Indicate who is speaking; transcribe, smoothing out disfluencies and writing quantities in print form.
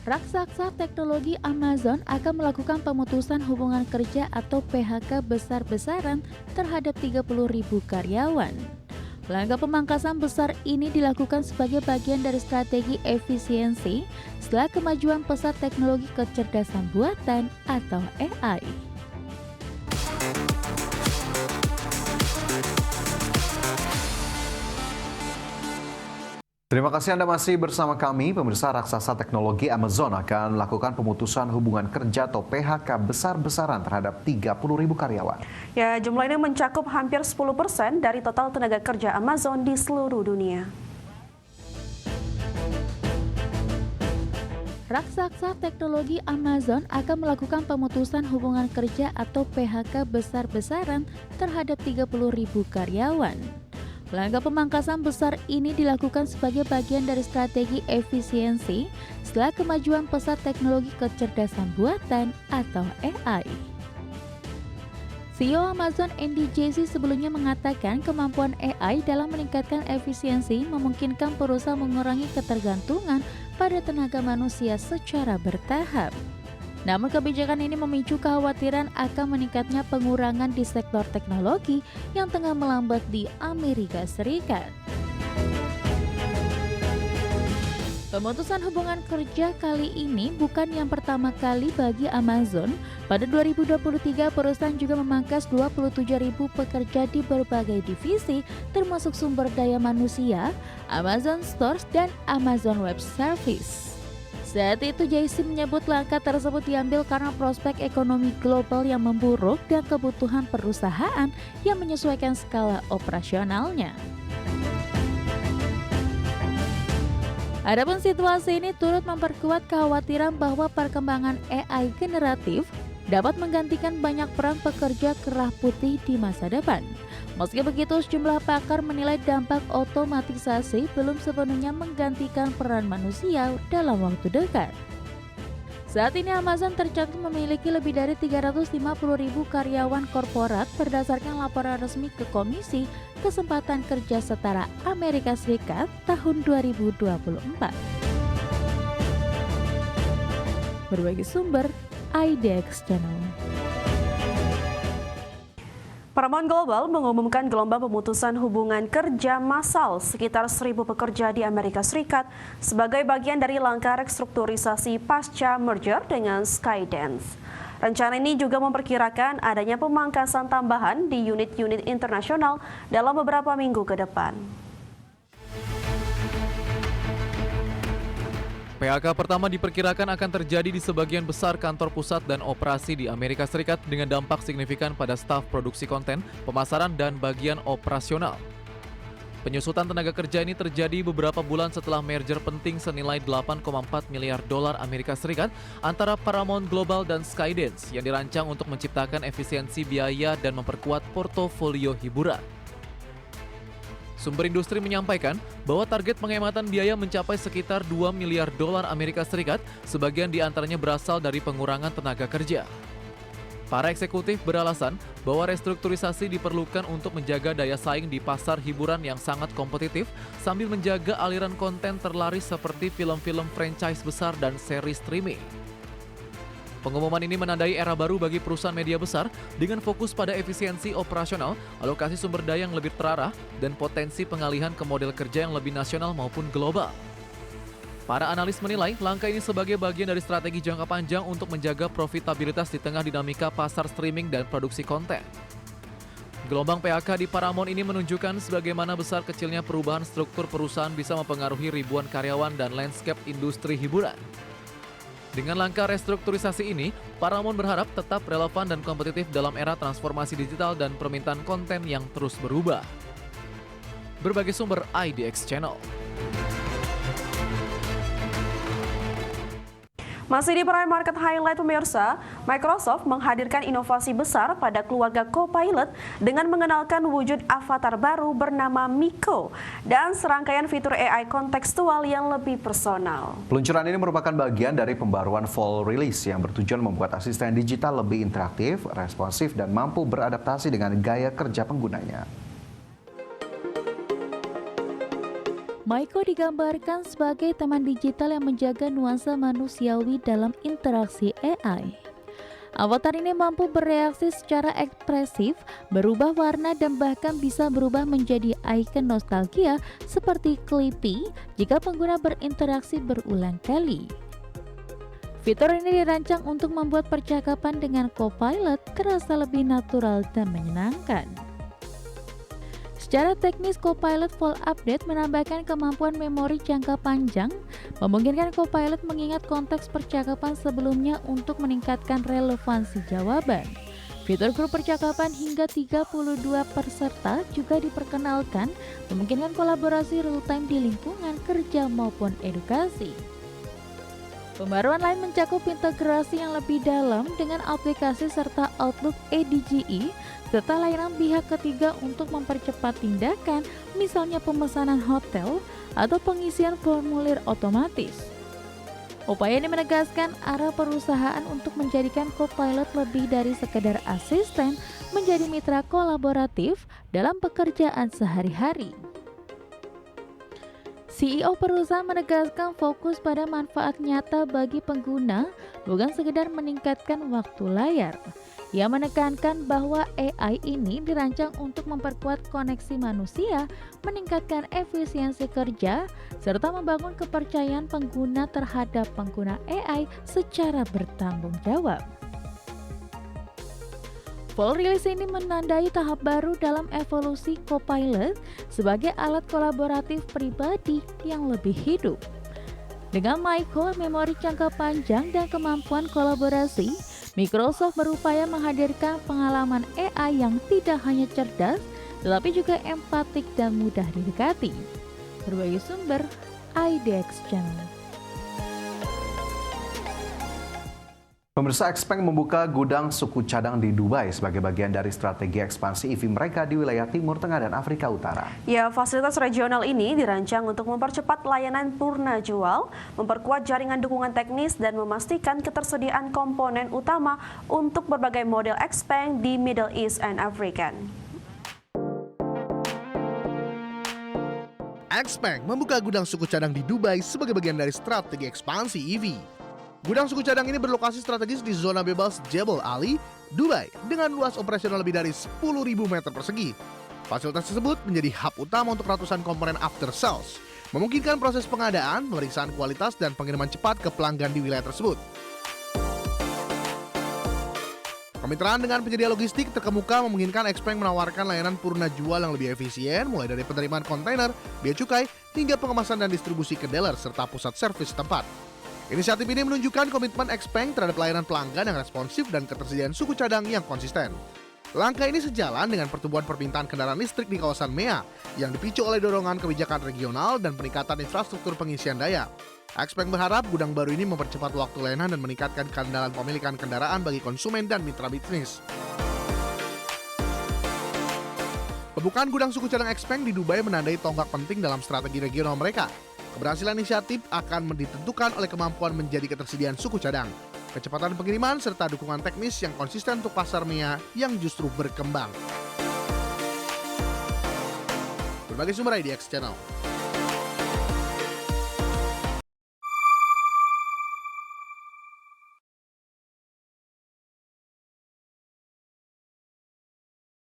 Speaker 1: Raksasa teknologi Amazon akan melakukan pemutusan hubungan kerja atau PHK besar-besaran terhadap 30.000 karyawan. Langkah pemangkasan besar ini dilakukan sebagai bagian dari strategi efisiensi setelah kemajuan pesat teknologi kecerdasan buatan atau AI.
Speaker 2: Terima kasih Anda masih bersama kami. Pemirsa, raksasa teknologi Amazon akan melakukan pemutusan hubungan kerja atau PHK besar-besaran terhadap 30.000 karyawan.
Speaker 3: Ya, jumlah ini mencakup hampir 10% dari total tenaga kerja Amazon di seluruh dunia.
Speaker 1: Raksasa teknologi Amazon akan melakukan pemutusan hubungan kerja atau PHK besar-besaran terhadap 30.000 karyawan. Langkah pemangkasan besar ini dilakukan sebagai bagian dari strategi efisiensi setelah kemajuan pesat teknologi kecerdasan buatan atau AI. CEO Amazon Andy Jassy sebelumnya mengatakan kemampuan AI dalam meningkatkan efisiensi memungkinkan perusahaan mengurangi ketergantungan pada tenaga manusia secara bertahap. Namun kebijakan ini memicu kekhawatiran akan meningkatnya pengurangan di sektor teknologi yang tengah melambat di Amerika Serikat. Pemutusan hubungan kerja kali ini bukan yang pertama kali bagi Amazon. Pada 2023, perusahaan juga memangkas 27.000 pekerja di berbagai divisi, termasuk sumber daya manusia, Amazon Stores, dan Amazon Web Service. Saat itu, Jassy menyebut langkah tersebut diambil karena prospek ekonomi global yang memburuk dan kebutuhan perusahaan yang menyesuaikan skala operasionalnya. Adapun situasi ini turut memperkuat kekhawatiran bahwa perkembangan AI generatif dapat menggantikan banyak peran pekerja kerah putih di masa depan. Meski begitu, sejumlah pakar menilai dampak otomatisasi belum sepenuhnya menggantikan peran manusia dalam waktu dekat. Saat ini Amazon tercatat memiliki lebih dari 350.000 karyawan korporat berdasarkan laporan resmi ke Komisi Kesempatan Kerja Setara Amerika Serikat tahun 2024. Berbagai sumber, IDX Channel.
Speaker 3: Paramount Global mengumumkan gelombang pemutusan hubungan kerja massal sekitar 1.000 pekerja di Amerika Serikat sebagai bagian dari langkah restrukturisasi pasca merger dengan Skydance. Rencana ini juga memperkirakan adanya pemangkasan tambahan di unit-unit internasional dalam beberapa minggu ke depan.
Speaker 4: PHK pertama diperkirakan akan terjadi di sebagian besar kantor pusat dan operasi di Amerika Serikat dengan dampak signifikan pada staf produksi konten, pemasaran, dan bagian operasional. Penyusutan tenaga kerja ini terjadi beberapa bulan setelah merger penting senilai 8,4 miliar dolar Amerika Serikat antara Paramount Global dan Skydance yang dirancang untuk menciptakan efisiensi biaya dan memperkuat portofolio hiburan. Sumber industri menyampaikan bahwa target penghematan biaya mencapai sekitar 2 miliar dolar Amerika Serikat, sebagian diantaranya berasal dari pengurangan tenaga kerja. Para eksekutif beralasan bahwa restrukturisasi diperlukan untuk menjaga daya saing di pasar hiburan yang sangat kompetitif sambil menjaga aliran konten terlaris seperti film-film franchise besar dan seri streaming. Pengumuman ini menandai era baru bagi perusahaan media besar dengan fokus pada efisiensi operasional, alokasi sumber daya yang lebih terarah, dan potensi pengalihan ke model kerja yang lebih nasional maupun global. Para analis menilai langkah ini sebagai bagian dari strategi jangka panjang untuk menjaga profitabilitas di tengah dinamika pasar streaming dan produksi konten. Gelombang PHK di Paramount ini menunjukkan sebagaimana besar kecilnya perubahan struktur perusahaan bisa mempengaruhi ribuan karyawan dan landscape industri hiburan. Dengan langkah restrukturisasi ini, Paramount berharap tetap relevan dan kompetitif dalam era transformasi digital dan permintaan konten yang terus berubah. Berbagai sumber IDX Channel.
Speaker 3: Masih di Prime Market Highlight pemirsa, Microsoft menghadirkan inovasi besar pada keluarga Copilot dengan mengenalkan wujud avatar baru bernama Miko dan serangkaian fitur AI kontekstual yang lebih personal.
Speaker 2: Peluncuran ini merupakan bagian dari pembaruan fall release yang bertujuan membuat asisten digital lebih interaktif, responsif, dan mampu beradaptasi dengan gaya kerja penggunanya.
Speaker 1: Maiko digambarkan sebagai teman digital yang menjaga nuansa manusiawi dalam interaksi AI. Avatar ini mampu bereaksi secara ekspresif, berubah warna dan bahkan bisa berubah menjadi ikon nostalgia seperti Clippy jika pengguna berinteraksi berulang kali. Fitur ini dirancang untuk membuat percakapan dengan Copilot terasa lebih natural dan menyenangkan. Secara teknis, Copilot Full Update menambahkan kemampuan memori jangka panjang, memungkinkan Copilot mengingat konteks percakapan sebelumnya untuk meningkatkan relevansi jawaban. Fitur grup percakapan hingga 32 peserta juga diperkenalkan, memungkinkan kolaborasi real-time di lingkungan kerja maupun edukasi. Pembaruan lain mencakup integrasi yang lebih dalam dengan aplikasi serta Outlook ADGE, serta layanan pihak ketiga untuk mempercepat tindakan, misalnya pemesanan hotel atau pengisian formulir otomatis. Upaya ini menegaskan arah perusahaan untuk menjadikan Copilot lebih dari sekedar asisten, menjadi mitra kolaboratif dalam pekerjaan sehari-hari. CEO perusahaan menegaskan fokus pada manfaat nyata bagi pengguna, bukan sekedar meningkatkan waktu layar. Ia menekankan bahwa AI ini dirancang untuk memperkuat koneksi manusia, meningkatkan efisiensi kerja, serta membangun kepercayaan pengguna terhadap pengguna AI secara bertanggung jawab. Full release ini menandai tahap baru dalam evolusi Copilot sebagai alat kolaboratif pribadi yang lebih hidup. Dengan Maiko, memori jangka panjang dan kemampuan kolaborasi, Microsoft berupaya menghadirkan pengalaman AI yang tidak hanya cerdas, tetapi juga empatik dan mudah didekati. Berbagai sumber, IDX Channel.
Speaker 2: Pemirsa, Xpeng membuka gudang suku cadang di Dubai sebagai bagian dari strategi ekspansi EV mereka di wilayah Timur Tengah dan Afrika Utara.
Speaker 3: Ya, fasilitas regional ini dirancang untuk mempercepat layanan purna jual, memperkuat jaringan dukungan teknis, dan memastikan ketersediaan komponen utama untuk berbagai model Xpeng di Middle East and Africa.
Speaker 5: Xpeng membuka gudang suku cadang di Dubai sebagai bagian dari strategi ekspansi EV. Gudang suku cadang ini berlokasi strategis di zona bebas Jebel Ali, Dubai, dengan luas operasional lebih dari 10.000 meter persegi. Fasilitas tersebut menjadi hub utama untuk ratusan komponen after sales, memungkinkan proses pengadaan, pemeriksaan kualitas, dan pengiriman cepat ke pelanggan di wilayah tersebut. Kemitraan dengan penyedia logistik terkemuka memungkinkan Xpeng menawarkan layanan purna jual yang lebih efisien, mulai dari penerimaan kontainer, bea cukai, hingga pengemasan dan distribusi ke dealer serta pusat servis tempat. Inisiatif ini menunjukkan komitmen Xpeng terhadap pelayanan pelanggan yang responsif dan ketersediaan suku cadang yang konsisten. Langkah ini sejalan dengan pertumbuhan permintaan kendaraan listrik di kawasan MEA yang dipicu oleh dorongan kebijakan regional dan peningkatan infrastruktur pengisian daya. Xpeng berharap gudang baru ini mempercepat waktu layanan dan meningkatkan keandalan pemilikan kendaraan bagi konsumen dan mitra bisnis. Pembukaan gudang suku cadang Xpeng di Dubai menandai tonggak penting dalam strategi regional mereka. Keberhasilan inisiatif akan ditentukan oleh kemampuan menjadi ketersediaan suku cadang, kecepatan pengiriman, serta dukungan teknis yang konsisten untuk pasar MEA yang justru berkembang. Berbagai sumber IDX Channel.